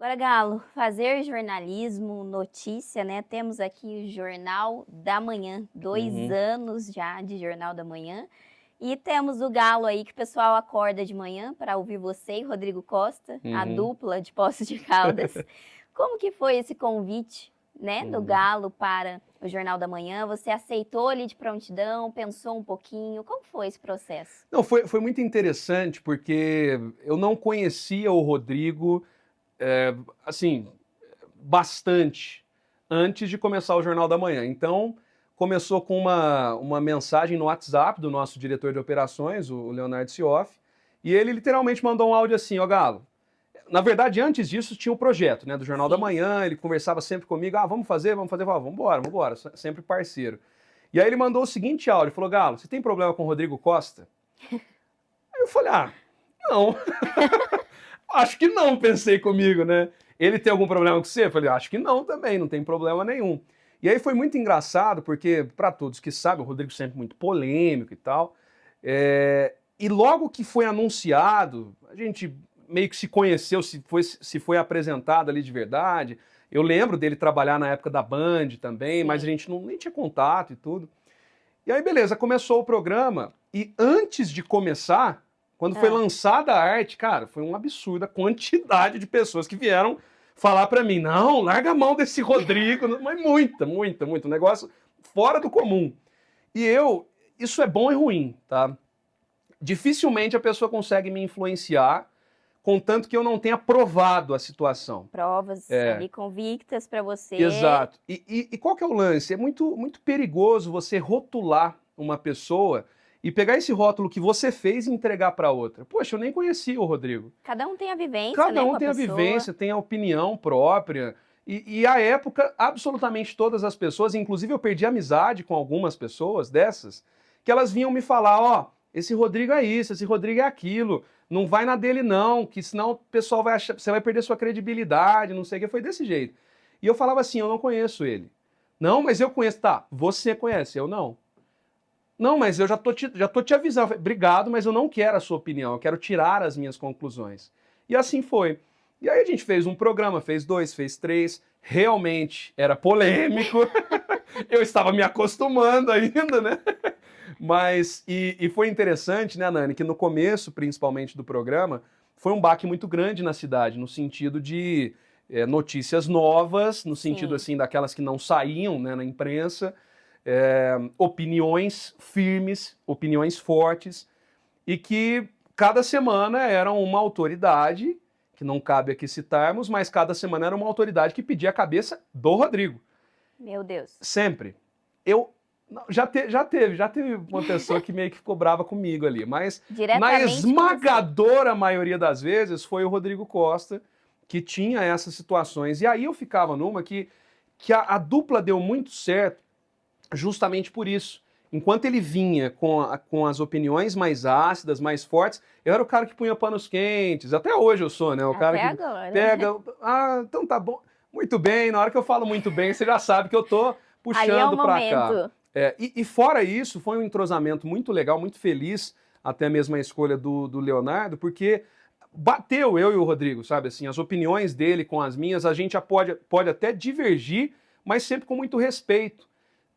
Agora, Galo, fazer jornalismo, notícia, né? Temos aqui o Jornal da Manhã, 2 Uhum, anos já de Jornal da Manhã. E temos o Galo aí que o pessoal acorda de manhã para ouvir você e Rodrigo Costa, a uhum, dupla de Poços de Caldas. Como que foi esse convite, né, do uhum. Galo para o Jornal da Manhã? Você aceitou ali de prontidão, pensou um pouquinho? Como foi esse processo? Não, foi muito interessante, porque eu não conhecia o Rodrigo, assim, bastante antes de começar o Jornal da Manhã. Então, começou com uma mensagem no WhatsApp do nosso diretor de operações, o Leonardo Sioff, e ele literalmente mandou um áudio assim: ó, Galo. Na verdade, antes disso, tinha o projeto, né, do Jornal da Sim. Manhã, ele conversava sempre comigo: vamos fazer, vamos fazer. Eu falava: vambora, vambora, sempre parceiro. E aí ele mandou o seguinte áudio, falou: Galo, você tem problema com o Rodrigo Costa? Aí eu falei: não, acho que não, pensei comigo, né? Ele tem algum problema com você? Eu falei: acho que não também, não tem problema nenhum. E aí foi muito engraçado, porque, para todos que sabem, o Rodrigo sempre muito polêmico e tal, e logo que foi anunciado, a gente meio que se conheceu, se foi apresentado ali de verdade. Eu lembro dele trabalhar na época da Band também, mas a Sim. gente nem tinha contato e tudo. E aí, beleza, começou o programa, e antes de começar, quando foi Ah, lançada a arte, cara, foi um absurdo a quantidade de pessoas que vieram falar pra mim: não, larga a mão desse Rodrigo, mas muita, muita, muito, um negócio fora do comum. E isso é bom e ruim, tá? Dificilmente a pessoa consegue me influenciar, contanto que eu não tenha provado a situação. provas É, ali convictas para você. exato. E qual que é o lance? É muito, muito perigoso você rotular uma pessoa e pegar esse rótulo que você fez e entregar para outra. Poxa, eu nem conhecia o Rodrigo. Cada um tem a vivência, Cada né, um com a tem a pessoa. vivência, tem a opinião própria. E à época, absolutamente todas as pessoas, inclusive eu perdi amizade com algumas pessoas dessas, que elas vinham me falar: ó, esse Rodrigo é isso, esse Rodrigo é aquilo, não vai na dele não, que senão o pessoal vai achar, você vai perder sua credibilidade, não sei o que, foi desse jeito. E eu falava assim: eu não conheço ele. Não, mas eu conheço. Tá, você conhece, eu não. Não, mas eu já tô te avisando. Obrigado, mas eu não quero a sua opinião, eu quero tirar as minhas conclusões. E assim foi. E aí a gente fez um programa, fez dois, fez três. Realmente era polêmico. Eu estava me acostumando ainda, né? Mas foi interessante, né, Nani, que no começo, principalmente do programa, foi um baque muito grande na cidade, no sentido de notícias novas, no sentido Sim. assim daquelas que não saíam, né, na imprensa, opiniões firmes, opiniões fortes, e que cada semana era uma autoridade, que não cabe aqui citarmos, mas cada semana era uma autoridade que pedia a cabeça do Rodrigo. Meu Deus. Sempre. Eu. Não, já teve uma pessoa que meio que ficou brava comigo ali, mas na Diretamente com você. esmagadora maioria das vezes foi o Rodrigo Costa que tinha essas situações. E aí eu ficava numa que a dupla deu muito certo justamente por isso. Enquanto ele vinha com as opiniões mais ácidas, mais fortes, eu era o cara que punha panos quentes. Até hoje eu sou, né? O cara Até que agora. pega. Então tá bom. Muito bem. Na hora que eu falo muito bem, você já sabe que eu tô Ali é o puxando pra cá. momento. E fora isso, foi um entrosamento muito legal, muito feliz, até mesmo a escolha do Leonardo, porque bateu eu e o Rodrigo, sabe? Assim, as opiniões dele com as minhas, a gente já pode até divergir, mas sempre com muito respeito.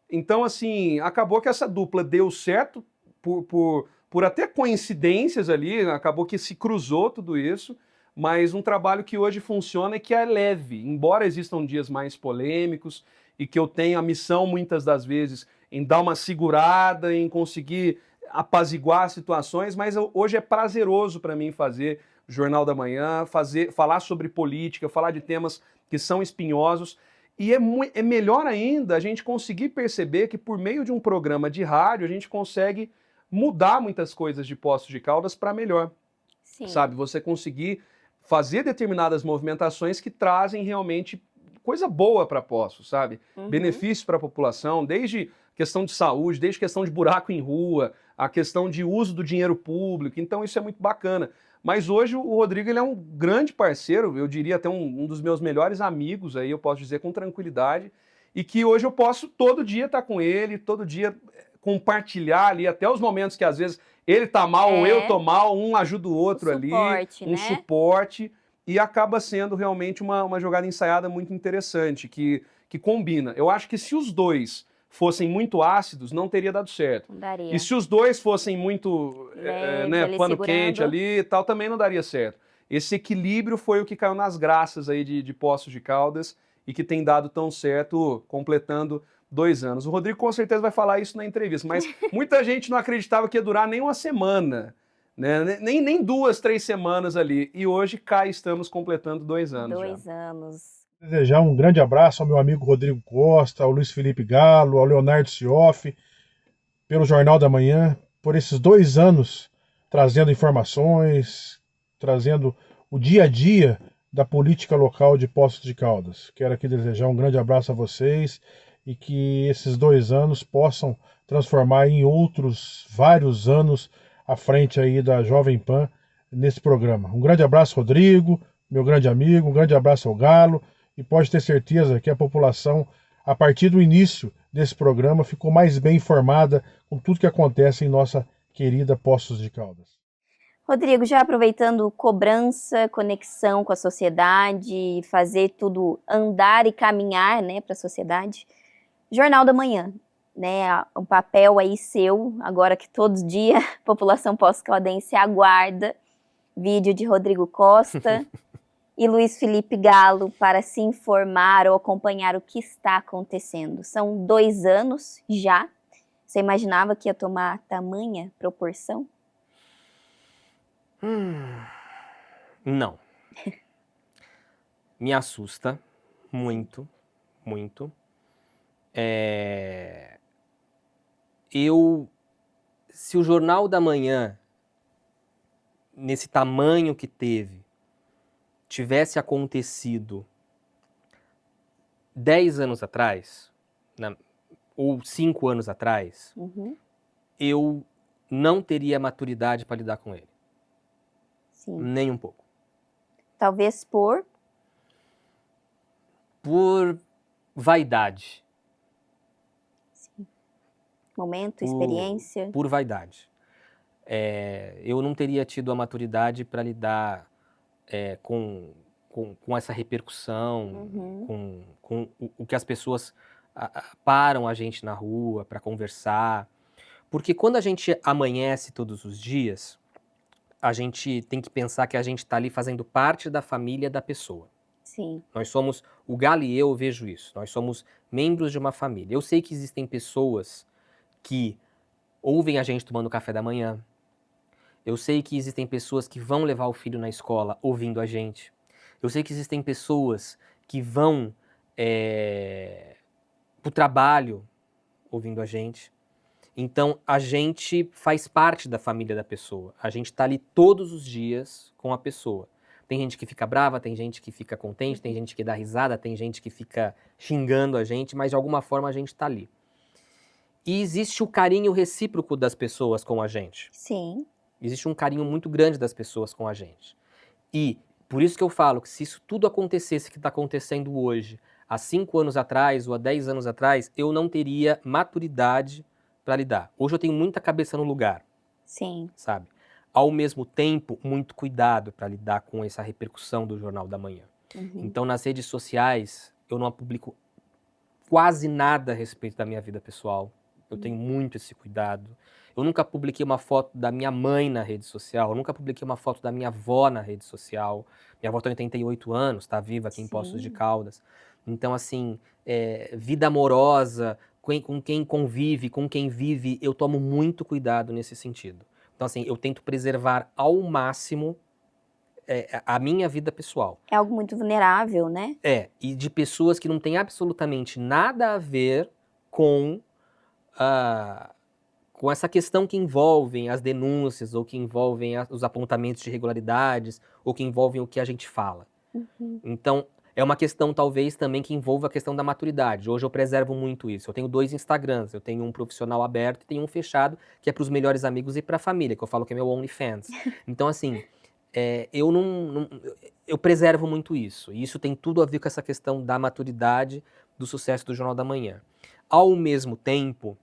Então, assim, acabou que essa dupla deu certo por até coincidências ali, acabou que se cruzou tudo isso, mas um trabalho que hoje funciona e que é leve, embora existam dias mais polêmicos e que eu tenho a missão, muitas das vezes, em dar uma segurada, em conseguir apaziguar situações, mas hoje é prazeroso para mim fazer Jornal da Manhã, falar sobre política, falar de temas que são espinhosos, e é melhor ainda a gente conseguir perceber que por meio de um programa de rádio a gente consegue mudar muitas coisas de Poços de Caldas para melhor, Sim. sabe? Você conseguir fazer determinadas movimentações que trazem realmente coisa boa para Poços, sabe? Uhum. Benefícios para a população, desde questão de saúde, desde questão de buraco em rua, a questão de uso do dinheiro público. Então isso é muito bacana. Mas hoje o Rodrigo ele é um grande parceiro, eu diria até um dos meus melhores amigos aí, eu posso dizer com tranquilidade, e que hoje eu posso todo dia estar com ele, todo dia compartilhar ali até os momentos que às vezes ele tá mal ou eu tô É mal, um ajuda o o outro ali, suporte, um né? suporte. e acaba sendo realmente uma jogada ensaiada muito interessante, que combina. Eu acho que se os dois fossem muito ácidos, não teria dado certo. Não daria. E se os dois fossem muito Leves ali, pano segurando. quente ali e tal, também não daria certo. Esse equilíbrio foi o que caiu nas graças aí de Poços de Caldas e que tem dado tão certo, completando 2 anos. O Rodrigo com certeza vai falar isso na entrevista, mas muita gente não acreditava que ia durar nem uma semana, né? Nem 2, 3 semanas ali. E hoje cá estamos completando 2 anos já. 2 anos. Desejar um grande abraço ao meu amigo Rodrigo Costa, ao Luiz Felipe Galo, ao Leonardo Sioff, pelo Jornal da Manhã, por esses 2 anos trazendo informações, trazendo o dia a dia da política local de Poços de Caldas. Quero aqui desejar um grande abraço a vocês e que esses 2 anos possam transformar em outros vários anos à frente aí da Jovem Pan nesse programa. Um grande abraço, Rodrigo, meu grande amigo, um grande abraço ao Galo, e pode ter certeza que a população, a partir do início desse programa, ficou mais bem informada com tudo que acontece em nossa querida Poços de Caldas. Rodrigo, já aproveitando cobrança, conexão com a sociedade, fazer tudo andar e caminhar, né, para a sociedade. Jornal da Manhã, né, um papel aí seu, agora que todos os dias a população pós-caldense aguarda vídeo de Rodrigo Costa e Luiz Felipe Galo para se informar ou acompanhar o que está acontecendo. São 2 anos já. Você imaginava que ia tomar tamanha proporção? Não. Me assusta muito, muito. Se o Jornal da Manhã, nesse tamanho que teve, tivesse acontecido 10 anos atrás, ou 5 anos atrás, eu não teria maturidade para lidar com ele. Sim. Nem um pouco. Talvez por vaidade. Sim. Momento, experiência. Por vaidade. Eu não teria tido a maturidade para lidar com essa repercussão, com o que as pessoas param a gente na rua para conversar. Porque quando a gente amanhece todos os dias, a gente tem que pensar que a gente está ali fazendo parte da família da pessoa. Sim. Nós somos, o Galo e eu vejo isso, nós somos membros de uma família. Eu sei que existem pessoas que ouvem a gente tomando café da manhã. Eu sei que existem pessoas que vão levar o filho na escola ouvindo a gente. Eu sei que existem pessoas que vão para o trabalho ouvindo a gente. Então, a gente faz parte da família da pessoa. A gente está ali todos os dias com a pessoa. Tem gente que fica brava, tem gente que fica contente, tem gente que dá risada, tem gente que fica xingando a gente, mas de alguma forma a gente está ali. E existe o carinho recíproco das pessoas com a gente. Sim. Existe um carinho muito grande das pessoas com a gente. E por isso que eu falo que se isso tudo acontecesse que está acontecendo hoje, há 5 anos atrás ou há 10 anos atrás, eu não teria maturidade para lidar. Hoje eu tenho muita cabeça no lugar. Sim. Sabe? Ao mesmo tempo, muito cuidado para lidar com essa repercussão do Jornal da Manhã. Então, nas redes sociais, eu não publico quase nada a respeito da minha vida pessoal. Eu tenho muito esse cuidado. Eu nunca publiquei uma foto da minha mãe na rede social. Eu nunca publiquei uma foto da minha avó na rede social. Minha avó tem 88 anos, está viva aqui em Poços de Caldas. Então, assim, vida amorosa, com quem convive, com quem vive, eu tomo muito cuidado nesse sentido. Então, assim, eu tento preservar ao máximo a minha vida pessoal. É algo muito vulnerável, né? E de pessoas que não têm absolutamente nada a ver com essa questão que envolvem as denúncias, ou que envolvem os apontamentos de irregularidades, ou que envolvem o que a gente fala. Então, é uma questão, talvez, também que envolva a questão da maturidade. Hoje eu preservo muito isso. Eu tenho 2 Instagrams. Eu tenho um profissional aberto e tenho um fechado, que é para os melhores amigos e para a família, que eu falo que é meu OnlyFans. Então, assim, eu preservo muito isso. E isso tem tudo a ver com essa questão da maturidade, do sucesso do Jornal da Manhã. Ao mesmo tempo,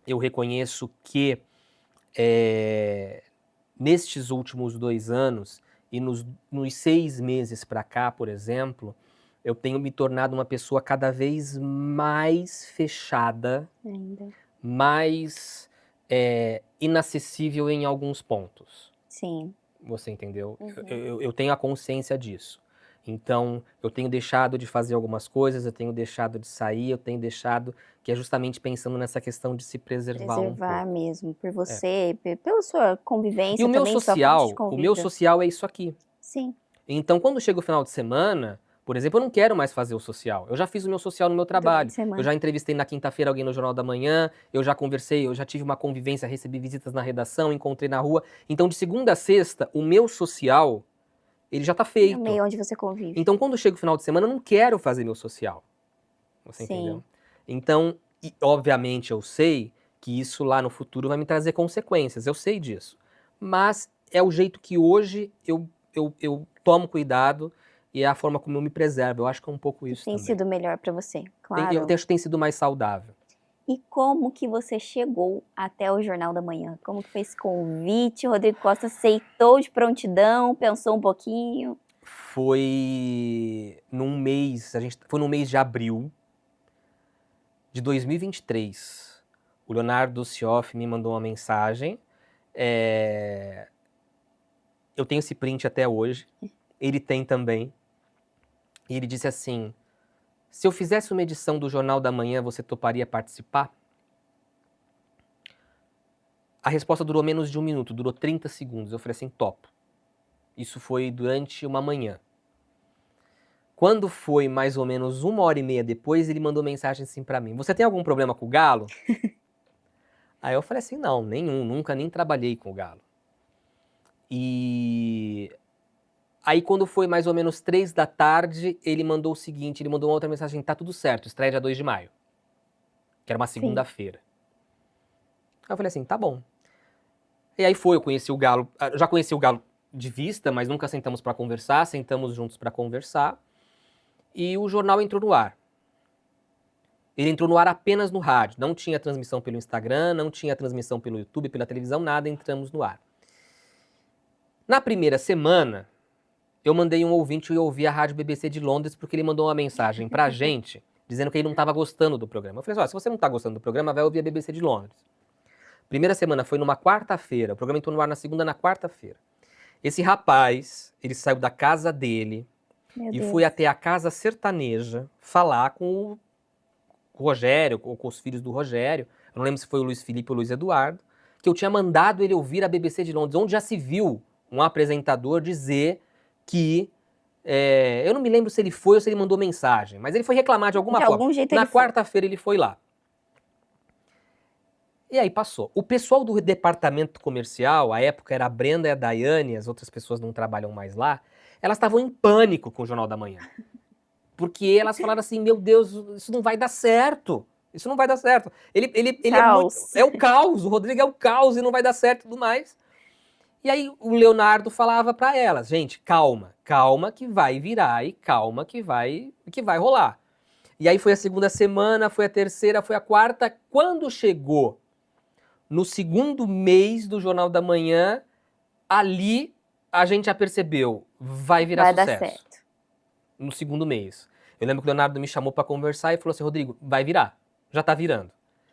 eu reconheço que, nestes últimos 2 anos, E nos 6 meses para cá, por exemplo, eu tenho me tornado uma pessoa cada vez mais fechada, Ainda. mais inacessível em alguns pontos. Sim. Você entendeu? Uhum. Eu tenho a consciência disso. Então, eu tenho deixado de fazer algumas coisas, eu tenho deixado de sair, eu tenho deixado, que é justamente pensando nessa questão de se preservar um Preservar pouco. mesmo, por você, pela sua E convivência o meu também, sua fonte de o meu convívio. social é isso aqui. Sim. Então, quando chega o final de semana, por exemplo, eu não quero mais fazer o social. Eu já fiz o meu social no meu trabalho. Durante a semana. Eu já entrevistei na quinta-feira alguém no Jornal da Manhã, eu já conversei, eu já tive uma convivência, recebi visitas na redação, encontrei na rua. Então, de segunda a sexta, o meu social, ele já tá No feito. meio onde você convive. Então, quando chega o final de semana, eu não quero fazer meu social. Você Sim. entendeu? Então, obviamente, eu sei que isso lá no futuro vai me trazer consequências. Eu sei disso. Mas é o jeito que hoje eu tomo cuidado e é a forma como eu me preservo. Eu acho que é um pouco isso Tem também. sido melhor pra você, Eu claro. acho que tem sido mais saudável. E como que você chegou até o Jornal da Manhã? Como que foi esse convite? O Rodrigo Costa aceitou de prontidão, pensou um pouquinho? Foi num mês de abril de 2023. O Leonardo Sioff me mandou uma mensagem. Eu tenho esse print até hoje. Ele tem também. E ele disse assim: se eu fizesse uma edição do Jornal da Manhã, você toparia participar? A resposta durou menos de 1 minuto, durou 30 segundos. Eu falei assim, topo. Isso foi durante uma manhã. Quando foi mais ou menos 1h30 depois, ele mandou mensagem assim pra mim: você tem algum problema com o Galo? Aí eu falei assim, não, nenhum, nunca nem trabalhei com o Galo. E aí quando foi mais ou menos 3 da tarde, ele mandou o seguinte, ele mandou uma outra mensagem: tá tudo certo, estreia dia 2 de maio. Que era uma segunda-feira. Aí eu falei assim, tá bom. E aí eu conheci o Galo, já conheci o Galo de vista, mas nunca sentamos pra conversar, sentamos juntos pra conversar. E o jornal entrou no ar. Ele entrou no ar apenas no rádio, não tinha transmissão pelo Instagram, não tinha transmissão pelo YouTube, pela televisão, nada, entramos no ar. Na primeira semana, eu mandei um ouvinte ir ouvir a Rádio BBC de Londres porque ele mandou uma mensagem pra gente dizendo que ele não estava gostando do programa. Eu falei assim, se você não está gostando do programa, vai ouvir a BBC de Londres. Primeira semana foi numa quarta-feira, o programa entrou no ar na segunda, na quarta-feira. Esse rapaz, ele saiu da casa dele e foi até a Casa Sertaneja falar com o Rogério, ou com os filhos do Rogério, eu não lembro se foi o Luiz Felipe ou o Luiz Eduardo, que eu tinha mandado ele ouvir a BBC de Londres, onde já se viu um apresentador dizer que, eu não me lembro se ele foi ou se ele mandou mensagem, mas ele foi reclamar de alguma forma. Algum jeito Na ele foi. quarta-feira ele foi lá. E aí passou. O pessoal do departamento comercial, à época era a Brenda e a Daiane, as outras pessoas não trabalham mais lá, elas estavam em pânico com o Jornal da Manhã. Porque elas falaram assim, meu Deus, isso não vai dar certo. Isso não vai dar certo. Ele é o caos, o Rodrigo é o caos e não vai dar certo e tudo mais. E aí o Leonardo falava pra elas, gente, calma, calma que vai virar e calma que vai rolar. E aí foi a segunda semana, foi a terceira, foi a quarta. Quando chegou no segundo mês do Jornal da Manhã, ali a gente já percebeu, vai virar sucesso. Vai dar certo. No segundo mês. Eu lembro que o Leonardo me chamou pra conversar e falou assim, Rodrigo, vai virar, já tá virando.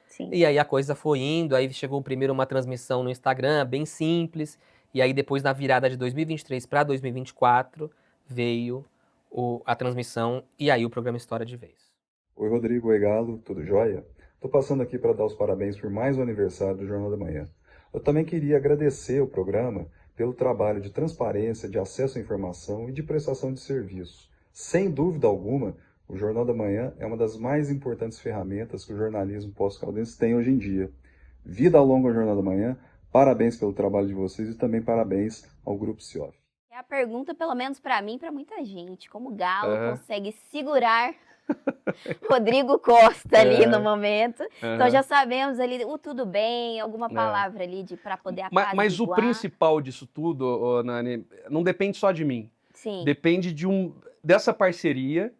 Sim. E aí a coisa foi indo, aí chegou primeiro uma transmissão no Instagram, bem simples, e aí depois na virada de 2023 para 2024 veio a transmissão e aí o programa História de Vez. Oi Rodrigo, oi Galo, tudo jóia? Tô passando aqui para dar os parabéns por mais um aniversário do Jornal da Manhã. Eu também queria agradecer o programa pelo trabalho de transparência, de acesso à informação e de prestação de serviço. Sem dúvida alguma, o Jornal da Manhã é uma das mais importantes ferramentas que o jornalismo pós-caldense tem hoje em dia. Vida longa ao Jornal da Manhã, parabéns pelo trabalho de vocês e também parabéns ao Grupo Sioff. É a pergunta, pelo menos pra mim, pra muita gente, como o Galo consegue segurar Rodrigo Costa ali no momento. Então já sabemos ali o tudo bem, alguma palavra ali para poder apaziguar. Mas o principal disso tudo, Nani, não depende só de mim. Sim. Depende dessa parceria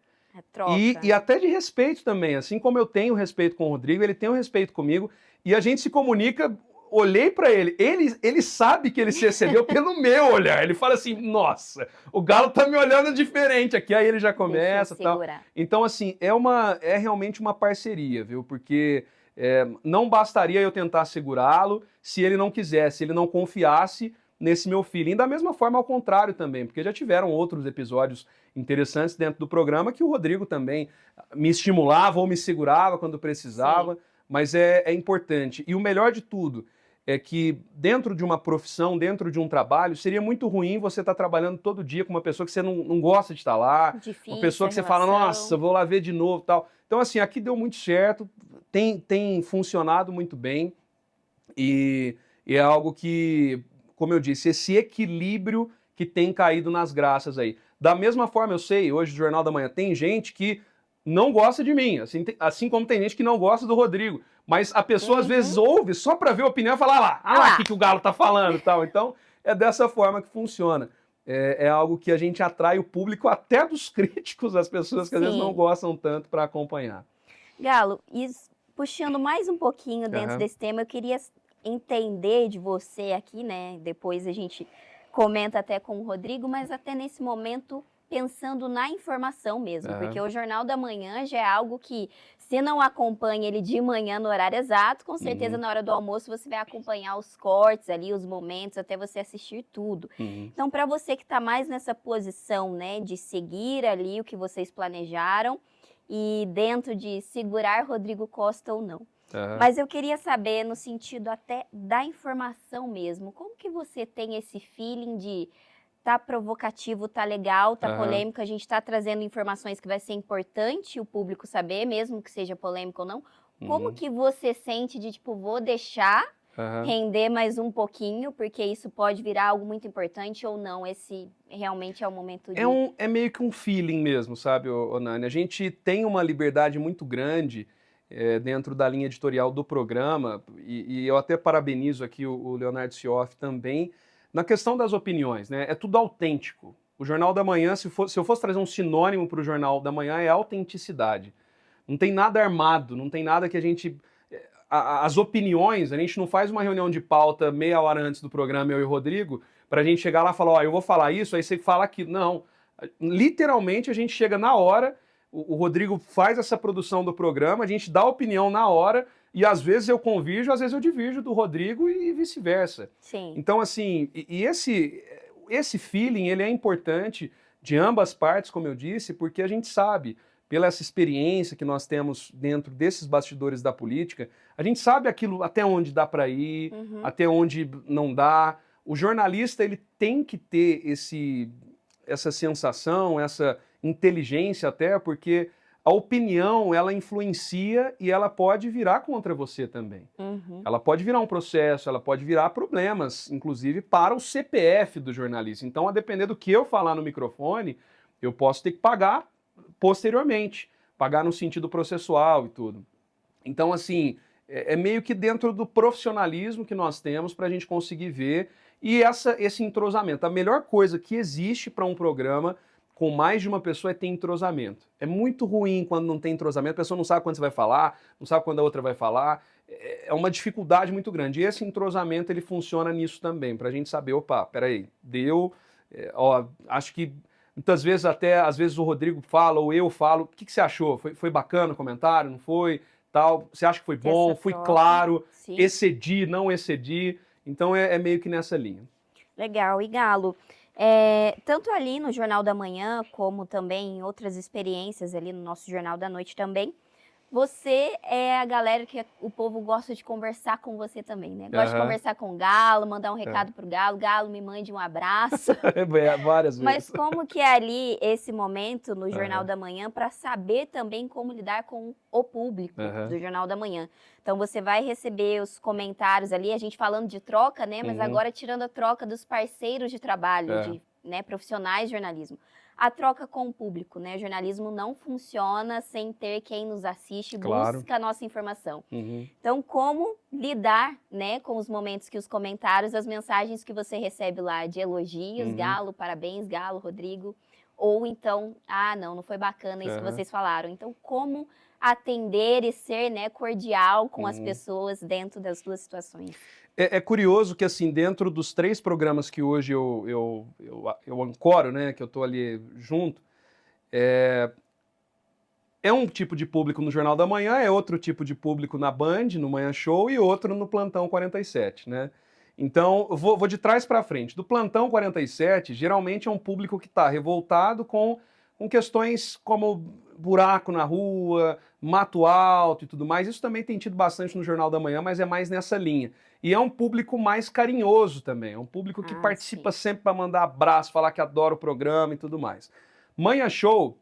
troca. E até de respeito também. Assim como eu tenho respeito com o Rodrigo, ele tem um respeito comigo e a gente se comunica olhei para ele sabe que ele se excedeu pelo meu olhar. Ele fala assim, nossa, o Galo tá me olhando diferente aqui. Aí ele já começa e tal. Então, assim, é realmente uma parceria, viu? Porque não bastaria eu tentar segurá-lo se ele não quisesse, se ele não confiasse nesse meu feeling. Da mesma forma, ao contrário também, porque já tiveram outros episódios interessantes dentro do programa que o Rodrigo também me estimulava ou me segurava quando precisava. Sim. Mas é importante. E o melhor de tudo é que dentro de uma profissão, dentro de um trabalho, seria muito ruim você estar trabalhando todo dia com uma pessoa que você não gosta de estar lá, difícil, uma pessoa que você fala, nossa, vou lá ver de novo e tal. Então, assim, aqui deu muito certo, tem funcionado muito bem e é algo que, como eu disse, esse equilíbrio que tem caído nas graças aí. Da mesma forma, eu sei, hoje no Jornal da Manhã tem gente que não gosta de mim, assim como tem gente que não gosta do Rodrigo. Mas a pessoa às vezes ouve só para ver a opinião e falar, o que o Galo tá falando e tal. Então, é dessa forma que funciona. É algo que a gente atrai o público até dos críticos, as pessoas que às vezes não gostam tanto para acompanhar. Galo, e puxando mais um pouquinho dentro desse tema, eu queria entender de você aqui, né? Depois a gente comenta até com o Rodrigo, mas até nesse momento pensando na informação mesmo, porque o Jornal da Manhã já é algo que, se não acompanha ele de manhã no horário exato, com certeza na hora do almoço você vai acompanhar os cortes ali, os momentos, até você assistir tudo. Então, para você que está mais nessa posição, né, de seguir ali o que vocês planejaram e dentro de segurar Rodrigo Costa ou não. Mas eu queria saber, no sentido até da informação mesmo, como que você tem esse feeling de tá provocativo, tá legal, tá polêmico, a gente tá trazendo informações que vai ser importante o público saber, mesmo que seja polêmico ou não. Como que você sente de, tipo, vou deixar render mais um pouquinho, porque isso pode virar algo muito importante ou não? Esse realmente é o momento de... É meio que um feeling mesmo, sabe, Nani? A gente tem uma liberdade muito grande dentro da linha editorial do programa, e eu até parabenizo aqui o Leonardo Sioff também, na questão das opiniões, né? É tudo autêntico. O Jornal da Manhã, se eu fosse trazer um sinônimo para o Jornal da Manhã, é autenticidade. Não tem nada armado, não tem nada que a gente... As opiniões, a gente não faz uma reunião de pauta meia hora antes do programa, eu e o Rodrigo, para a gente chegar lá e falar, eu vou falar isso, aí você fala aquilo. Não. Literalmente, a gente chega na hora, o Rodrigo faz essa produção do programa, a gente dá a opinião na hora, e às vezes eu convirjo, às vezes eu divirjo do Rodrigo e vice-versa. Sim. Então, assim, esse feeling, ele é importante de ambas partes, como eu disse, porque a gente sabe, pela essa experiência que nós temos dentro desses bastidores da política, a gente sabe aquilo até onde dá para ir, até onde não dá. O jornalista, ele tem que ter essa sensação, essa inteligência até, porque a opinião, ela influencia e ela pode virar contra você também. Ela pode virar um processo, ela pode virar problemas, inclusive para o CPF do jornalista. Então, a depender do que eu falar no microfone, eu posso ter que pagar posteriormente, pagar no sentido processual e tudo. Então, assim, é meio que dentro do profissionalismo que nós temos para a gente conseguir ver e esse entrosamento. A melhor coisa que existe para um programa com mais de uma pessoa é ter entrosamento. É muito ruim quando não tem entrosamento, a pessoa não sabe quando você vai falar, não sabe quando a outra vai falar, é uma dificuldade muito grande. E esse entrosamento, ele funciona nisso também, para a gente saber, opa, peraí, deu, acho que muitas vezes às vezes o Rodrigo fala ou eu falo, o que você achou? Foi bacana o comentário, não foi? Tal, você acha que foi bom, fui claro, excedi, não excedi, então é meio que nessa linha. Legal, e Galo, tanto ali no Jornal da Manhã, como também em outras experiências ali no nosso Jornal da Noite também, você é a galera que o povo gosta de conversar com você também, né? Gosta de conversar com o Galo, mandar um recado pro Galo, Galo, me mande um abraço. Várias vezes. Mas como que é ali esse momento no Jornal da Manhã para saber também como lidar com o público do Jornal da Manhã? Então você vai receber os comentários ali, a gente falando de troca, né? Mas agora tirando a troca dos parceiros de trabalho, de profissionais de jornalismo. A troca com o público, né? O jornalismo não funciona sem ter quem nos assiste e busca a nossa informação. Então, como lidar, né, com os momentos que os comentários, as mensagens que você recebe lá de elogios, Galo, parabéns, Galo, Rodrigo, ou então, não foi bacana isso que Aham. vocês falaram. Então, como atender e ser, né, cordial com as Uhum. pessoas dentro das duas situações? É curioso que, assim, dentro dos 3 programas que hoje eu ancoro, né, que eu tô ali junto, é um tipo de público no Jornal da Manhã, é outro tipo de público na Band, no Manhã Show, e outro no Plantão 47, né? Então, eu vou de trás para frente. Do Plantão 47, geralmente é um público que está revoltado com questões como buraco na rua, mato alto e tudo mais. Isso também tem tido bastante no Jornal da Manhã, mas é mais nessa linha. E é um público mais carinhoso também, é um público que participa Sim. sempre para mandar abraço, falar que adora o programa e tudo mais. Manhã Show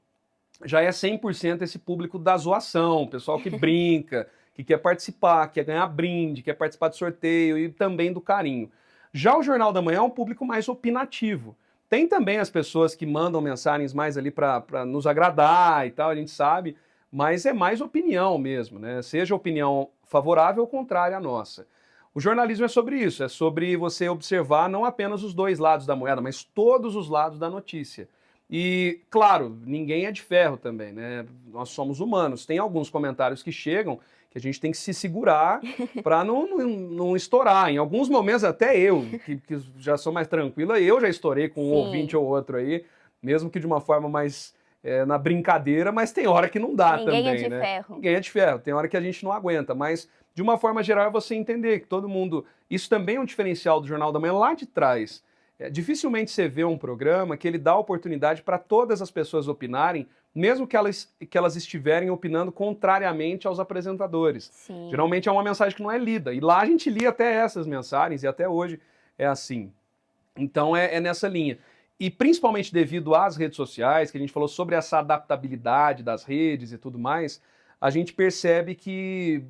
já é 100% esse público da zoação, o pessoal que brinca, que quer participar, quer ganhar brinde, quer participar de sorteio e também do carinho. Já o Jornal da Manhã é um público mais opinativo. Tem também as pessoas que mandam mensagens mais ali para nos agradar e tal, a gente sabe, mas é mais opinião mesmo, né? Seja opinião favorável ou contrária à nossa. O jornalismo é sobre isso, é sobre você observar não apenas os 2 lados da moeda, mas todos os lados da notícia. E, claro, ninguém é de ferro também, né? Nós somos humanos. Tem alguns comentários que chegam que a gente tem que se segurar para não estourar. Em alguns momentos, até eu, que já sou mais tranquila, eu já estourei com um Sim. ouvinte ou outro aí, mesmo que de uma forma mais na brincadeira, mas tem hora que não dá Ninguém também, é de né? ferro. Ninguém é de ferro. Tem hora que a gente não aguenta, mas de uma forma geral é você entender que todo mundo... Isso também é um diferencial do Jornal da Manhã lá de trás. Dificilmente você vê um programa que ele dá oportunidade para todas as pessoas opinarem, mesmo que elas estiverem opinando contrariamente aos apresentadores. Sim. Geralmente é uma mensagem que não é lida. E lá a gente lia até essas mensagens, e até hoje é assim. Então é nessa linha. E principalmente devido às redes sociais, que a gente falou sobre essa adaptabilidade das redes e tudo mais, a gente percebe que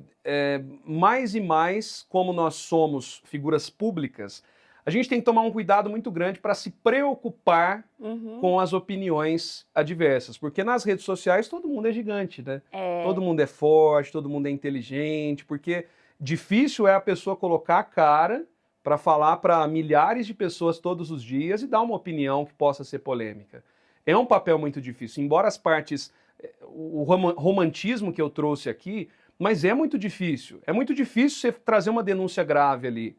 mais e mais, como nós somos figuras públicas, a gente tem que tomar um cuidado muito grande para se preocupar com as opiniões adversas, porque nas redes sociais todo mundo é gigante, né? Todo mundo é forte, todo mundo é inteligente, porque difícil é a pessoa colocar a cara para falar para milhares de pessoas todos os dias e dar uma opinião que possa ser polêmica. É um papel muito difícil, embora as partes, o romantismo que eu trouxe aqui, mas é muito difícil. É muito difícil você trazer uma denúncia grave ali.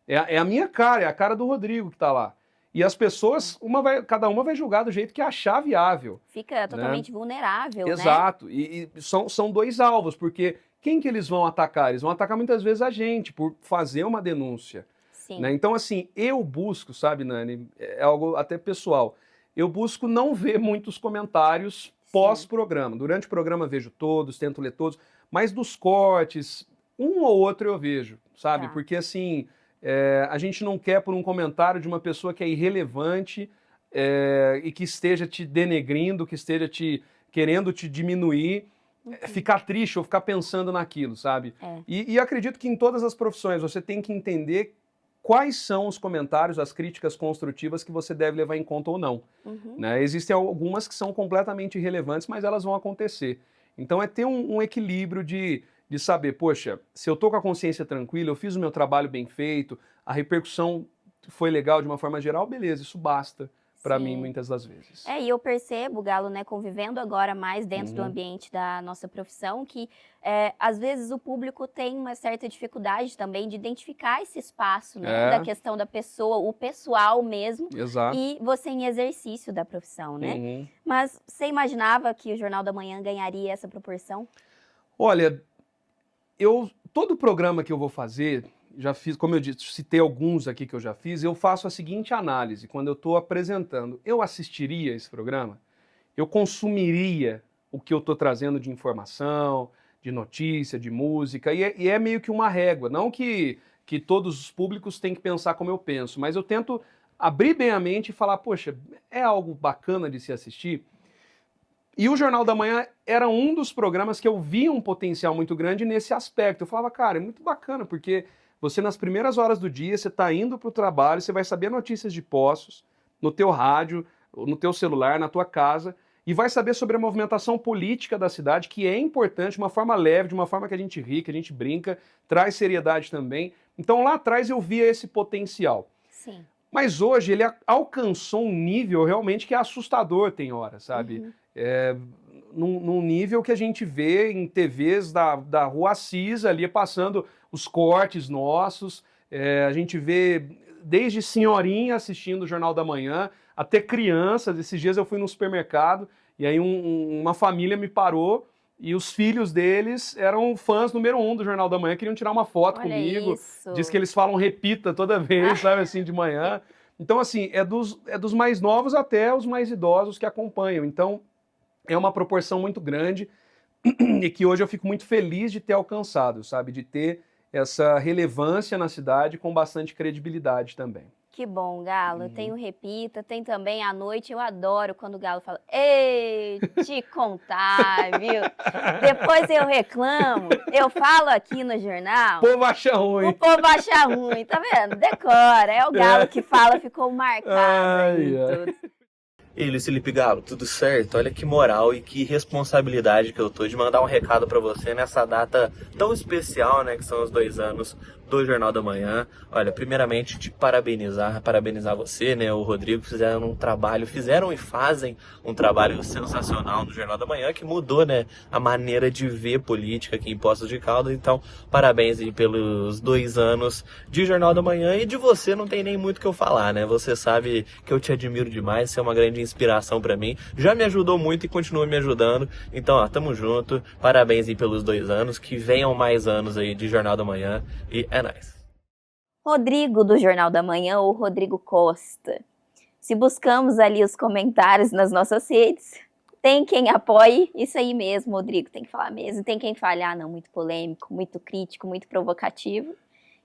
É a minha cara, é a cara do Rodrigo que está lá. E as pessoas, cada uma vai julgar do jeito que achar viável. Fica totalmente vulnerável, Exato. né? E são 2 alvos, porque quem que eles vão atacar? Eles vão atacar muitas vezes a gente, por fazer uma denúncia. Sim. Né? Então, assim, eu busco, sabe, Nani, é algo até pessoal, eu busco não ver muitos comentários pós-programa. Durante o programa vejo todos, tento ler todos, mas dos cortes, um ou outro eu vejo, sabe? Tá. Porque, assim... a gente não quer por um comentário de uma pessoa que é irrelevante e que esteja te denegrindo, que esteja querendo te diminuir, ficar triste ou ficar pensando naquilo, sabe? E acredito que em todas as profissões você tem que entender quais são os comentários, as críticas construtivas que você deve levar em conta ou não. Né? Existem algumas que são completamente irrelevantes, mas elas vão acontecer. Então é ter um equilíbrio de saber, poxa, se eu tô com a consciência tranquila, eu fiz o meu trabalho bem feito, a repercussão foi legal de uma forma geral, beleza, isso basta para mim muitas das vezes. E eu percebo, Galo, né, convivendo agora mais dentro do ambiente da nossa profissão, que às vezes o público tem uma certa dificuldade também de identificar esse espaço, né, da questão da pessoa, o pessoal mesmo, Exato. E você em exercício da profissão, né? Mas você imaginava que o Jornal da Manhã ganharia essa proporção? Olha, todo programa que eu vou fazer, já fiz, como eu disse, citei alguns aqui que eu já fiz, eu faço a seguinte análise quando eu estou apresentando. Eu assistiria esse programa? Eu consumiria o que eu estou trazendo de informação, de notícia, de música, e é meio que uma régua. Não que todos os públicos têm que pensar como eu penso, mas eu tento abrir bem a mente e falar, poxa, é algo bacana de se assistir? E o Jornal da Manhã era um dos programas que eu via um potencial muito grande nesse aspecto. Eu falava, cara, é muito bacana, porque você nas primeiras horas do dia, você está indo para o trabalho, você vai saber notícias de Poços, no teu rádio, no teu celular, na tua casa, e vai saber sobre a movimentação política da cidade, que é importante, de uma forma leve, de uma forma que a gente ri, que a gente brinca, traz seriedade também. Então lá atrás eu via esse potencial. Sim. Mas hoje ele alcançou um nível realmente que é assustador, tem hora, sabe? Num nível que a gente vê em TVs da Rua Assis ali passando os cortes nossos, a gente vê desde senhorinha assistindo o Jornal da Manhã, até crianças. Esses dias eu fui no supermercado e aí uma família me parou e os filhos deles eram fãs número 1 do Jornal da Manhã, queriam tirar uma foto Olha comigo. isso. Diz que eles falam repita toda vez, sabe, assim, de manhã. Então, assim, é dos mais novos até os mais idosos que acompanham. Então, é uma proporção muito grande e que hoje eu fico muito feliz de ter alcançado, sabe? De ter essa relevância na cidade com bastante credibilidade também. Que bom, Galo. Tem o Repita, tem também à noite. Eu adoro quando o Galo fala, ei, te contar, viu? Depois eu reclamo, eu falo aqui no jornal. O povo acha ruim. O povo acha ruim, tá vendo? Decora, é o Galo que fala, ficou marcado aí tudo. E aí, Luiz Felipe Galo, tudo certo? Olha que moral e que responsabilidade que eu tô de mandar um recado pra você nessa data tão especial, né, que são os 2 anos do Jornal da Manhã. Olha, primeiramente te parabenizar você, né, o Rodrigo, fizeram e fazem um trabalho sensacional no Jornal da Manhã, que mudou, né, a maneira de ver política aqui em Poços de Caldas. Então, parabéns aí pelos 2 anos de Jornal da Manhã, e de você não tem nem muito o que eu falar, né, você sabe que eu te admiro demais, você é uma grande inspiração pra mim, já me ajudou muito e continua me ajudando. Então, ó, tamo junto, parabéns aí pelos 2 anos, que venham mais anos aí de Jornal da Manhã, e é nóis. Rodrigo do Jornal da Manhã ou Rodrigo Costa. Se buscamos ali os comentários nas nossas redes, tem quem apoie, isso aí mesmo, Rodrigo, tem que falar mesmo. Tem quem fale, não, muito polêmico, muito crítico, muito provocativo.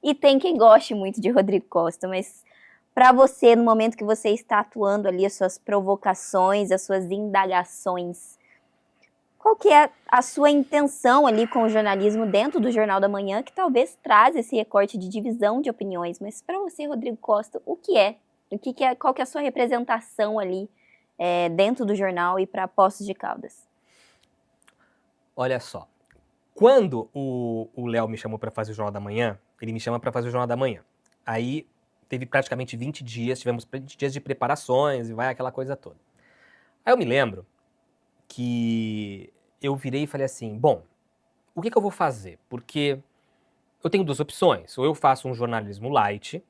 E tem quem goste muito de Rodrigo Costa, mas para você, no momento que você está atuando ali, as suas provocações, as suas indagações, qual que é a sua intenção ali com o jornalismo dentro do Jornal da Manhã, que talvez traz esse recorte de divisão de opiniões, mas para você, Rodrigo Costa, o que é? Qual que é a sua representação ali dentro do jornal e para Poços de Caldas? Olha só, quando o Léo me chamou para fazer o Jornal da Manhã, ele me chama para fazer o Jornal da Manhã. Aí teve praticamente 20 dias, tivemos 20 dias de preparações e vai aquela coisa toda. Aí eu me lembro que eu virei e falei assim, bom, o que eu vou fazer? Porque eu tenho 2 opções, ou eu faço um jornalismo light,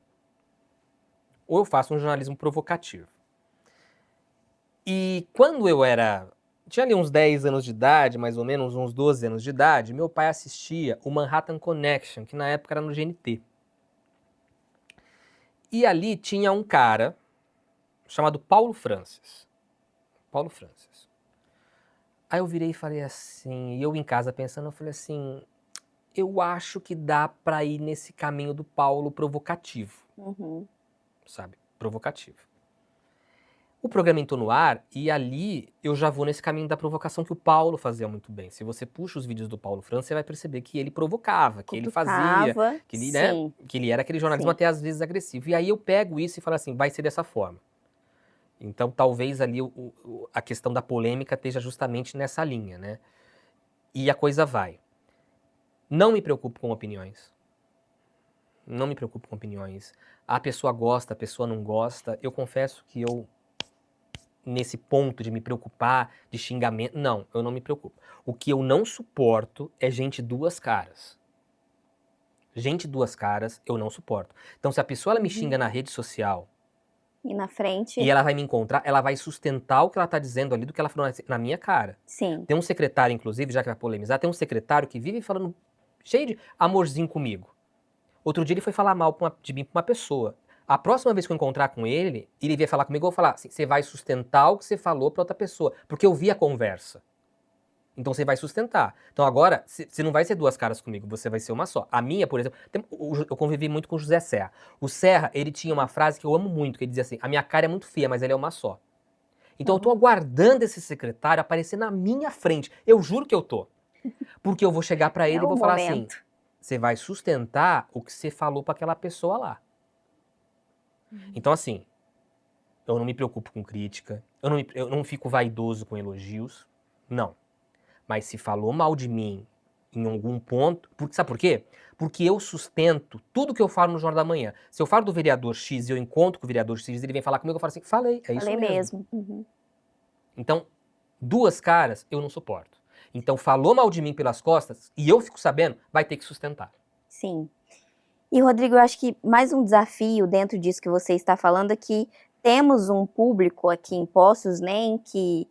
ou eu faço um jornalismo provocativo. E quando eu tinha ali uns 10 anos de idade, mais ou menos uns 12 anos de idade, meu pai assistia o Manhattan Connection, que na época era no GNT. E ali tinha um cara chamado Paulo Francis. Paulo Francis. Aí eu virei e falei assim, e eu em casa pensando, eu falei assim, eu acho que dá pra ir nesse caminho do Paulo provocativo. Sabe? Provocativo. O programa entrou no ar e ali eu já vou nesse caminho da provocação que o Paulo fazia muito bem. Se você puxa os vídeos do Paulo Francis, você vai perceber que ele provocava, que ele fazia, que ele, né, que ele era aquele jornalismo até às vezes agressivo. E aí eu pego isso e falo assim, vai ser dessa forma. Então talvez ali a questão da polêmica esteja justamente nessa linha, né? E a coisa vai. Não me preocupo com opiniões. Não me preocupo com opiniões. A pessoa gosta, a pessoa não gosta. Eu confesso que eu, nesse ponto de me preocupar, de xingamento, não, eu não me preocupo. O que eu não suporto é gente 2 caras. Gente 2 caras, eu não suporto. Então, se a pessoa ela me xinga na rede social E na frente... e ela vai me encontrar, ela vai sustentar o que ela tá dizendo ali do que ela falou na minha cara. Sim. Tem um secretário, inclusive, já que vai polemizar, tem um secretário que vive falando cheio de amorzinho comigo. Outro dia ele foi falar mal de mim pra uma pessoa. A próxima vez que eu encontrar com ele vier falar comigo, eu vou falar assim, você vai sustentar o que você falou pra outra pessoa. Porque eu vi a conversa. Então você vai sustentar. Então agora, você não vai ser 2 caras comigo, você vai ser uma só. A minha, por exemplo, eu convivi muito com o José Serra. O Serra, ele tinha uma frase que eu amo muito, que ele dizia assim, a minha cara é muito feia, mas ele é uma só. Então eu tô aguardando esse secretário aparecer na minha frente. Eu juro que eu tô. Porque eu vou chegar pra ele e vou falar assim, você vai sustentar o que você falou pra aquela pessoa lá. Então assim, eu não me preocupo com crítica, eu não fico vaidoso com elogios, não. Mas se falou mal de mim em algum ponto. Sabe por quê? Porque eu sustento tudo que eu falo no Jornal da Manhã. Se eu falo do vereador X e eu encontro com o vereador X, ele vem falar comigo, eu falo assim, falei, é isso Falei mesmo. mesmo. Uhum. Então, duas caras eu não suporto. Então, falou mal de mim pelas costas e eu fico sabendo, vai ter que sustentar. Sim. E, Rodrigo, eu acho que mais um desafio dentro disso que você está falando é que temos um público aqui em Poços, né, em que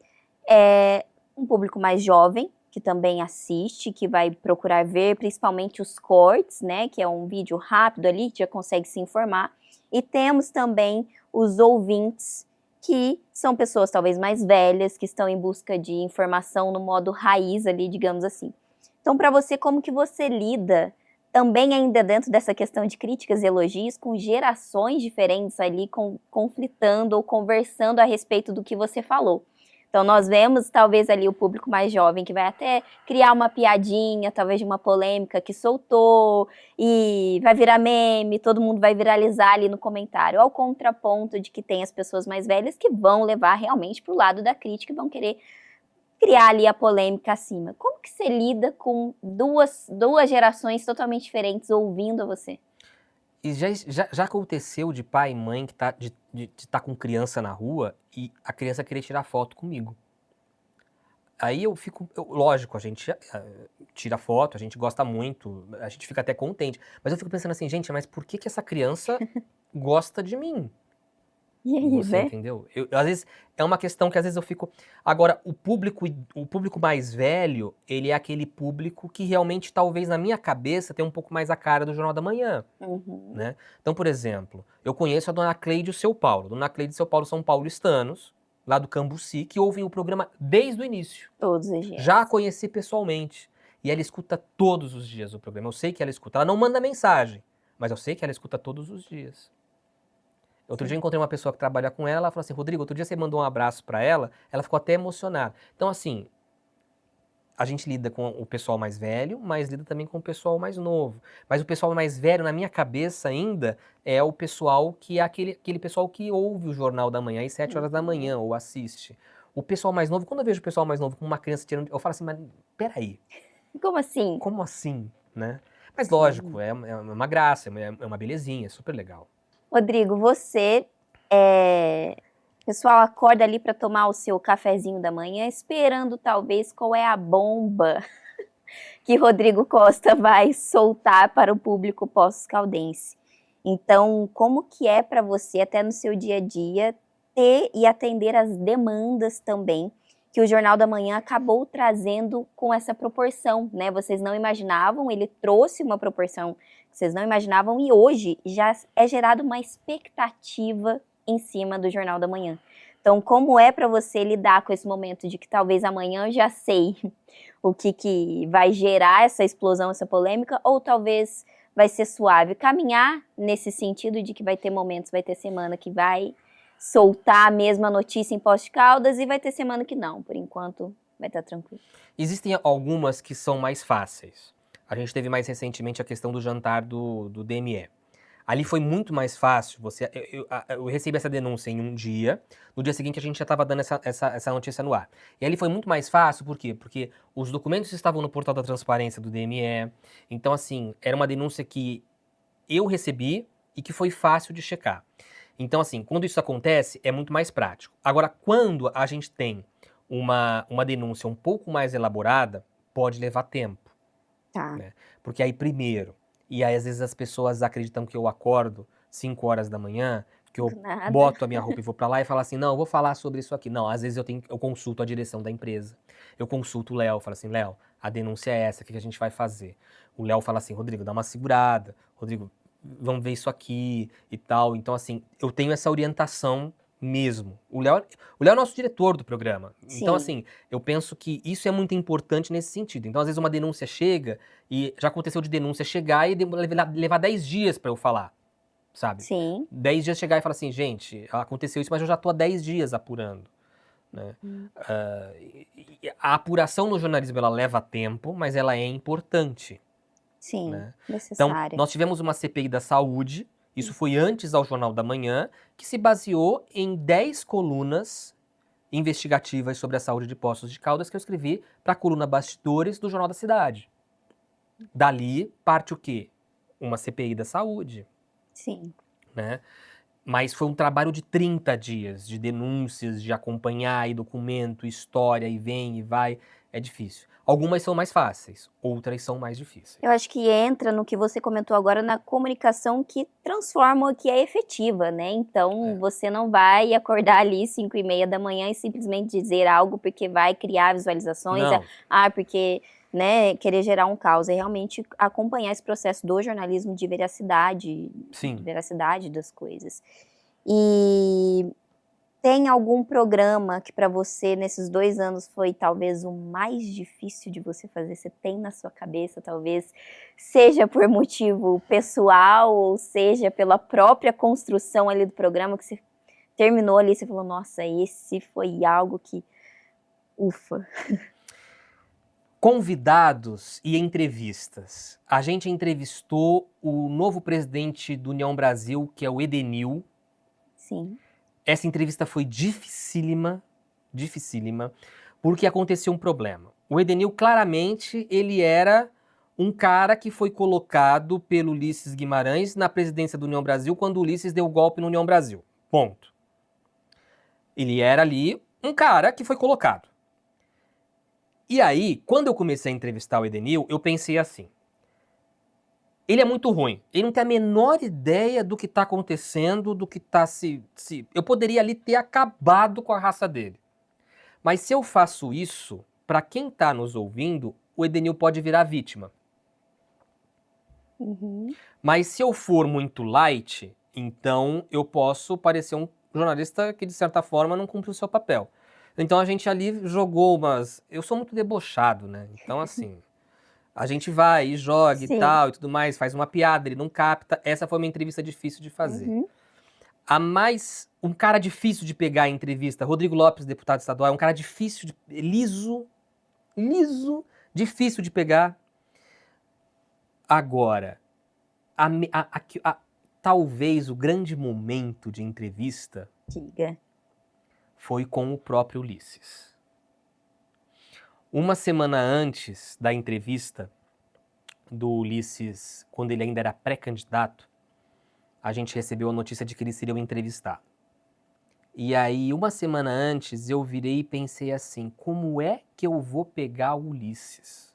é um público mais jovem, que também assiste, que vai procurar ver principalmente os cortes, né, que é um vídeo rápido ali, que já consegue se informar. E temos também os ouvintes, que são pessoas talvez mais velhas, que estão em busca de informação no modo raiz ali, digamos assim. Então, para você, como que você lida também ainda dentro dessa questão de críticas e elogios, com gerações diferentes ali conflitando ou conversando a respeito do que você falou? Então, nós vemos, talvez, ali o público mais jovem, que vai até criar uma piadinha, talvez de uma polêmica que soltou, e vai virar meme, todo mundo vai viralizar ali no comentário, ao contraponto de que tem as pessoas mais velhas que vão levar realmente para o lado da crítica e vão querer criar ali a polêmica acima. Como que você lida com duas gerações totalmente diferentes ouvindo você? E já aconteceu de pai e mãe que de tá com criança na rua e a criança querer tirar foto comigo. Aí eu fico, lógico, a gente tira foto, a gente gosta muito, a gente fica até contente. Mas eu fico pensando assim, gente, mas por que essa criança gosta de mim? E aí, Você né? entendeu? Às vezes é uma questão que às vezes eu fico. Agora, o público mais velho, ele é aquele público que realmente, talvez na minha cabeça, tem um pouco mais a cara do Jornal da Manhã. Uhum. Né? Então, por exemplo, eu conheço a dona Cleide e o seu Paulo. Dona Cleide e o seu Paulo são paulistanos, lá do Cambuci, que ouvem o programa desde o início. Todos os dias. Já a conheci pessoalmente. E ela escuta todos os dias o programa. Eu sei que ela escuta. Ela não manda mensagem, mas eu sei que ela escuta todos os dias. Outro dia eu encontrei uma pessoa que trabalha com ela, ela falou assim, Rodrigo, outro dia você mandou um abraço pra ela ficou até emocionada. Então, assim, a gente lida com o pessoal mais velho, mas lida também com o pessoal mais novo. Mas o pessoal mais velho, na minha cabeça ainda, é o pessoal que é aquele pessoal que ouve o Jornal da Manhã às 7 horas da manhã, ou assiste. O pessoal mais novo, quando eu vejo o pessoal mais novo com uma criança tirando, eu falo assim, mas peraí, Como assim? como assim, né? Mas lógico, é uma graça, é uma belezinha, é super legal. Rodrigo, você, o pessoal acorda ali para tomar o seu cafezinho da manhã, esperando talvez qual é a bomba que Rodrigo Costa vai soltar para o público Poços-Caldense. Então, como que é para você, até no seu dia a dia, ter e atender as demandas também que o Jornal da Manhã acabou trazendo com essa proporção, né? Vocês não imaginavam, ele trouxe uma proporção que vocês não imaginavam e hoje já é gerada uma expectativa em cima do Jornal da Manhã. Então, como é para você lidar com esse momento de que talvez amanhã eu já sei o que vai gerar essa explosão, essa polêmica, ou talvez vai ser suave? Caminhar nesse sentido de que vai ter momentos, vai ter semana que vai soltar a mesma notícia em Poços de Caldas e vai ter semana que não. Por enquanto, vai estar tranquilo. Existem algumas que são mais fáceis. A gente teve mais recentemente a questão do jantar do DME. Ali foi muito mais fácil. Eu recebi essa denúncia em um dia, no dia seguinte a gente já estava dando essa notícia no ar. E ali foi muito mais fácil, por quê? Porque os documentos estavam no portal da transparência do DME. Então, assim, era uma denúncia que eu recebi e que foi fácil de checar. Então, assim, quando isso acontece, é muito mais prático. Agora, quando a gente tem uma denúncia um pouco mais elaborada, pode levar tempo. Tá. Né? Porque aí, primeiro, e aí às vezes as pessoas acreditam que eu acordo 5 horas da manhã, que eu Nada. boto a minha roupa e vou pra lá e falo assim, não, eu vou falar sobre isso aqui. Não, às vezes eu consulto a direção da empresa. Eu consulto o Léo, falo assim, Léo, a denúncia é essa, o que a gente vai fazer? O Léo fala assim, Rodrigo, dá uma segurada. Rodrigo, vamos ver isso aqui e tal. Então, assim, eu tenho essa orientação mesmo. O Léo é o nosso diretor do programa. Sim. Então, assim, eu penso que isso é muito importante nesse sentido. Então, às vezes uma denúncia chega, e já aconteceu de denúncia chegar e levar 10 dias pra eu falar, sabe? Sim. 10 dias chegar e falar assim, gente, aconteceu isso, mas eu já tô há 10 dias apurando. Né? A apuração no jornalismo, ela leva tempo, mas ela é importante. Sim, Né? Então, necessária. nós tivemos uma CPI da saúde, isso foi antes ao Jornal da Manhã, que se baseou em 10 colunas investigativas sobre a saúde de Poços de Caldas que eu escrevi para a coluna Bastidores do Jornal da Cidade. Dali parte o quê? Uma CPI da saúde, Sim. né? Mas foi um trabalho de 30 dias, de denúncias, de acompanhar e documento, história, e vem e vai. É difícil. Algumas são mais fáceis, outras são mais difíceis. Eu acho que entra no que você comentou agora na comunicação que transforma, que é efetiva, né? Então, você não vai acordar ali 5:30 da manhã e simplesmente dizer algo porque vai criar visualizações, Não, porque, né, querer gerar um caos. É realmente acompanhar esse processo do jornalismo de sim. veracidade das coisas. E tem algum programa que para você, nesses 2 anos, foi talvez o mais difícil de você fazer? Você tem na sua cabeça, talvez, seja por motivo pessoal, ou seja pela própria construção ali do programa, que você terminou ali, você falou, nossa, esse foi algo que, ufa. Convidados e entrevistas. A gente entrevistou o novo presidente do União Brasil, que é o Edenil. Sim. Essa entrevista foi dificílima, porque aconteceu um problema. O Edenil, claramente, ele era um cara que foi colocado pelo Ulisses Guimarães na presidência do União Brasil quando o Ulisses deu o golpe no União Brasil. Ponto. Ele era ali um cara que foi colocado. E aí, quando eu comecei a entrevistar o Edenil, eu pensei assim, ele é muito ruim, ele não tem a menor ideia do que está acontecendo, do que está Eu poderia ali ter acabado com a raça dele. Mas se eu faço isso, para quem está nos ouvindo, o Edenil pode virar vítima. Uhum. Mas se eu for muito light, então eu posso parecer um jornalista que, de certa forma, não cumpre o seu papel. Então a gente ali jogou umas... Eu sou muito debochado, né? Então, assim, a gente vai e joga e Sim. tal e tudo mais, faz uma piada, ele não capta. Essa foi uma entrevista difícil de fazer. Uhum. Um cara difícil de pegar em entrevista, Rodrigo Lopes, deputado estadual, é um cara difícil, liso, difícil de pegar. Agora, talvez o grande momento de entrevista Diga. foi com o próprio Ulisses. Uma semana antes da entrevista do Ulisses, quando ele ainda era pré-candidato, a gente recebeu a notícia de que ele seria entrevistado. E aí, uma semana antes, eu virei e pensei assim, como é que eu vou pegar o Ulisses?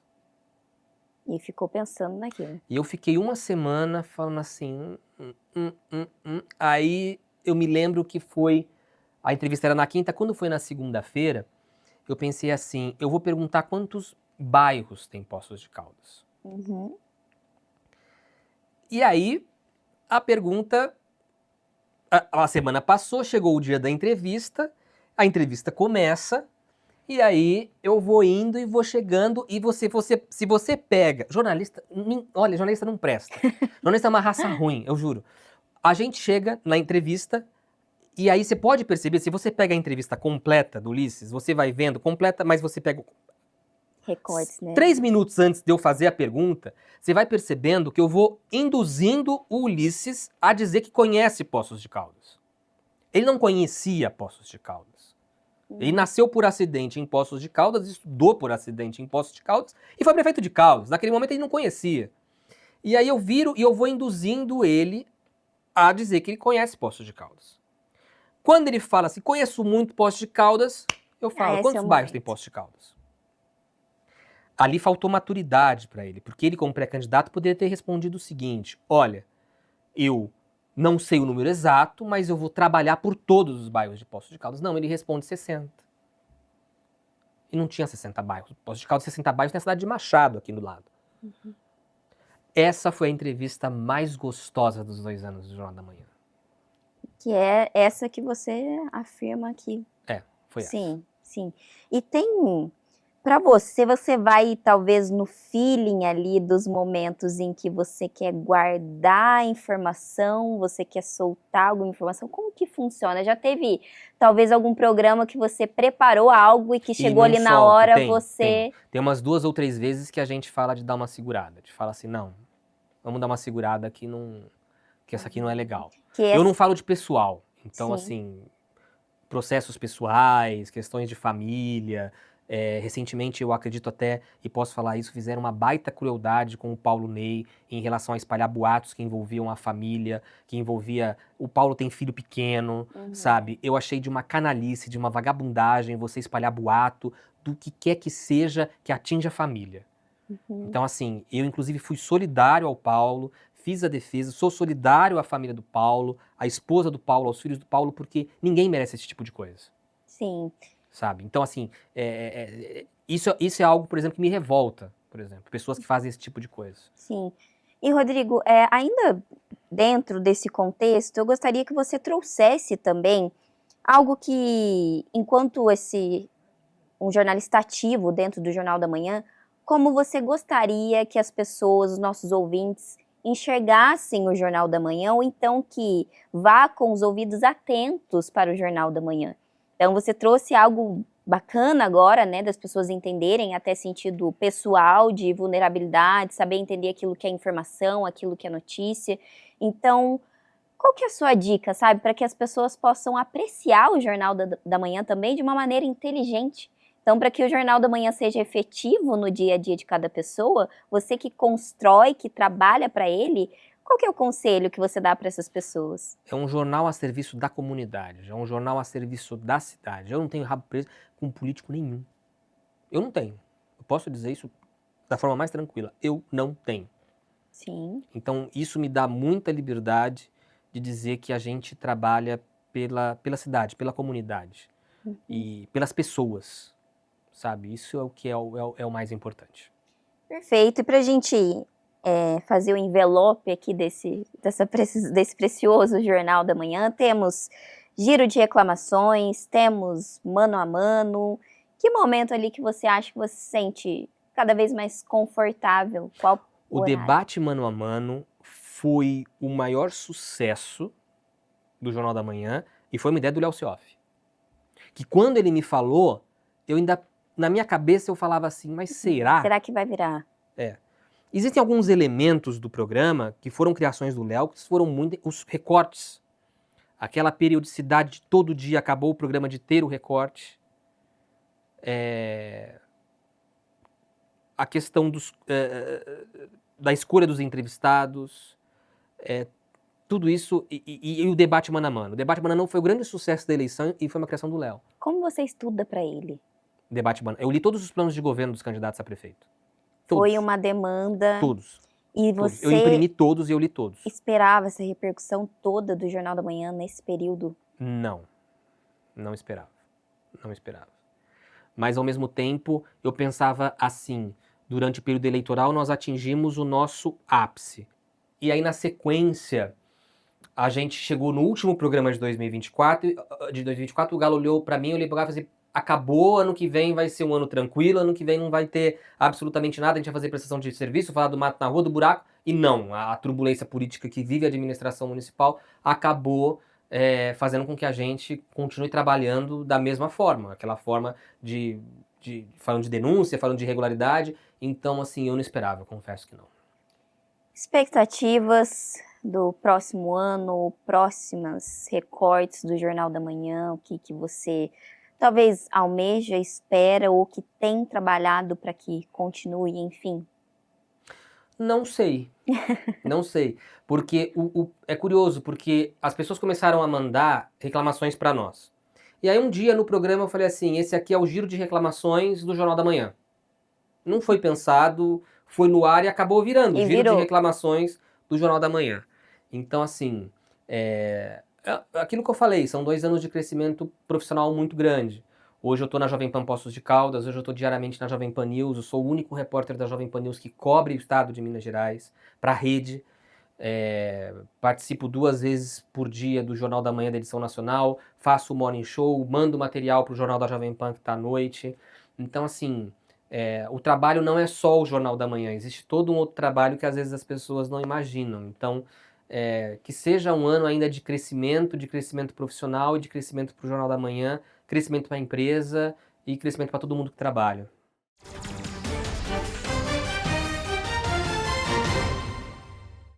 E ficou pensando naquilo. E eu fiquei uma semana falando assim, Aí eu me lembro que a entrevista era na quinta, quando foi na segunda-feira, eu pensei assim, eu vou perguntar quantos bairros tem Poços de Caldas. Uhum. E aí, a pergunta, a semana passou, chegou o dia da entrevista, a entrevista começa, e aí eu vou indo e vou chegando, e se você pega, olha, jornalista não presta, jornalista é uma raça ruim, eu juro. A gente chega na entrevista, e aí você pode perceber, se você pega a entrevista completa do Ulisses, você vai vendo completa, mas você pega... Recortes, né? 3 minutos antes de eu fazer a pergunta, você vai percebendo que eu vou induzindo o Ulisses a dizer que conhece Poços de Caldas. Ele não conhecia Poços de Caldas. Ele nasceu por acidente em Poços de Caldas, estudou por acidente em Poços de Caldas e foi prefeito de Caldas. Naquele momento ele não conhecia. E aí eu viro e eu vou induzindo ele a dizer que ele conhece Poços de Caldas. Quando ele fala assim, conheço muito Poços de Caldas, eu falo, quantos bairros tem Poços de Caldas? Ali faltou maturidade para ele, porque ele, como pré-candidato, poderia ter respondido o seguinte, olha, eu não sei o número exato, mas eu vou trabalhar por todos os bairros de Poços de Caldas. Não, ele responde 60. E não tinha 60 bairros. Poços de Caldas, 60 bairros tem a cidade de Machado aqui do lado. Uhum. Essa foi a entrevista mais gostosa dos 2 anos do Jornal da Manhã. Que é essa que você afirma que... Foi essa. Sim, sim. E tem... Para você vai talvez no feeling ali dos momentos em que você quer guardar a informação, você quer soltar alguma informação, como que funciona? Já teve talvez algum programa que você preparou algo e que chegou ali na hora você... Tem umas 2 ou 3 vezes que a gente fala de dar uma segurada, de falar assim, não, vamos dar uma segurada que essa aqui não é legal. Eu não falo de pessoal, então assim, processos pessoais, questões de família... Recentemente, eu acredito até, e posso falar isso, fizeram uma baita crueldade com o Paulo Ney em relação a espalhar boatos que envolviam a família, que envolvia... O Paulo tem filho pequeno, sabe? Eu achei de uma canalice, de uma vagabundagem você espalhar boato do que quer que seja que atinja a família. Então, assim, eu inclusive fui solidário ao Paulo, fiz a defesa, sou solidário à família do Paulo, à esposa do Paulo, aos filhos do Paulo, porque ninguém merece esse tipo de coisa. Sim. Sabe? Então, assim, isso é algo, por exemplo, que me revolta, por exemplo. Pessoas que fazem esse tipo de coisa. Sim. E, Rodrigo, ainda dentro desse contexto, eu gostaria que você trouxesse também algo que, enquanto um jornalista ativo dentro do Jornal da Manhã, como você gostaria que as pessoas, os nossos ouvintes, enxergassem o Jornal da Manhã, ou então que vá com os ouvidos atentos para o Jornal da Manhã. Então, você trouxe algo bacana agora, né, das pessoas entenderem até sentido pessoal de vulnerabilidade, saber entender aquilo que é informação, aquilo que é notícia. Então, qual que é a sua dica, sabe, para que as pessoas possam apreciar o Jornal da Manhã também de uma maneira inteligente? Então, para que o Jornal da Manhã seja efetivo no dia a dia de cada pessoa, você que constrói, que trabalha para ele, qual que é o conselho que você dá para essas pessoas? É um jornal a serviço da comunidade, é um jornal a serviço da cidade. Eu não tenho rabo preso com político nenhum. Eu não tenho. Eu posso dizer isso da forma mais tranquila. Eu não tenho. Sim. Então, isso me dá muita liberdade de dizer que a gente trabalha pela cidade, pela comunidade e pelas pessoas, sabe? Isso é o que é o mais importante. Perfeito. E para a gente fazer o envelope aqui desse precioso Jornal da Manhã, temos giro de reclamações, temos mano a mano. Que momento ali que você acha que você se sente cada vez mais confortável? Qual o horário? debate mano a mano foi o maior sucesso do Jornal da Manhã e foi uma ideia do Léo Cioff. Que quando ele me falou, eu ainda, na minha cabeça eu falava assim, mas será? Será que vai virar? Existem alguns elementos do programa que foram criações do Léo, que foram muito os recortes. Aquela periodicidade de todo dia, acabou o programa de ter o recorte. A questão da escolha dos entrevistados, tudo isso, e o debate mano a mano. O debate mano a mano foi o grande sucesso da eleição e foi uma criação do Léo. Como você estuda para ele? Debate mano. Eu li todos os planos de governo dos candidatos a prefeito. Todos. Foi uma demanda. Todos. E Todos. você Eu imprimi todos e eu li todos. esperava essa repercussão toda do Jornal da Manhã nesse período? Não. Não esperava. Não esperava. Mas, ao mesmo tempo, eu pensava assim, durante o período eleitoral nós atingimos o nosso ápice. E aí, na sequência, a gente chegou no último programa de 2024, o Galo olhou pra mim, eu olhei pra lá e falei, acabou, ano que vem vai ser um ano tranquilo, ano que vem não vai ter absolutamente nada, a gente vai fazer prestação de serviço, falar do mato na rua, do buraco, e não, a turbulência política que vive a administração municipal acabou fazendo com que a gente continue trabalhando da mesma forma, aquela forma falando de denúncia, falando de irregularidade, então assim, eu não esperava, confesso que não. Expectativas do próximo ano, próximas recortes do Jornal da Manhã, o que você talvez almeja, espera ou que tem trabalhado para que continue, enfim? Não sei, não sei, porque é curioso, porque as pessoas começaram a mandar reclamações para nós. E aí um dia no programa eu falei assim, esse aqui é o giro de reclamações do Jornal da Manhã. Não foi pensado, foi no ar e acabou virando o giro de reclamações do Jornal da Manhã. Então assim, aquilo que eu falei, são 2 anos de crescimento profissional muito grande. Hoje eu estou na Jovem Pan Poços de Caldas, hoje eu estou diariamente na Jovem Pan News, eu sou o único repórter da Jovem Pan News que cobre o estado de Minas Gerais para a rede. Participo 2 vezes por dia do Jornal da Manhã da edição nacional, faço o morning show, mando material para o Jornal da Jovem Pan que está à noite. Então assim, o trabalho não é só o Jornal da Manhã, existe todo um outro trabalho que às vezes as pessoas não imaginam. Então, que seja um ano ainda de crescimento profissional e de crescimento para o Jornal da Manhã, crescimento para a empresa e crescimento para todo mundo que trabalha.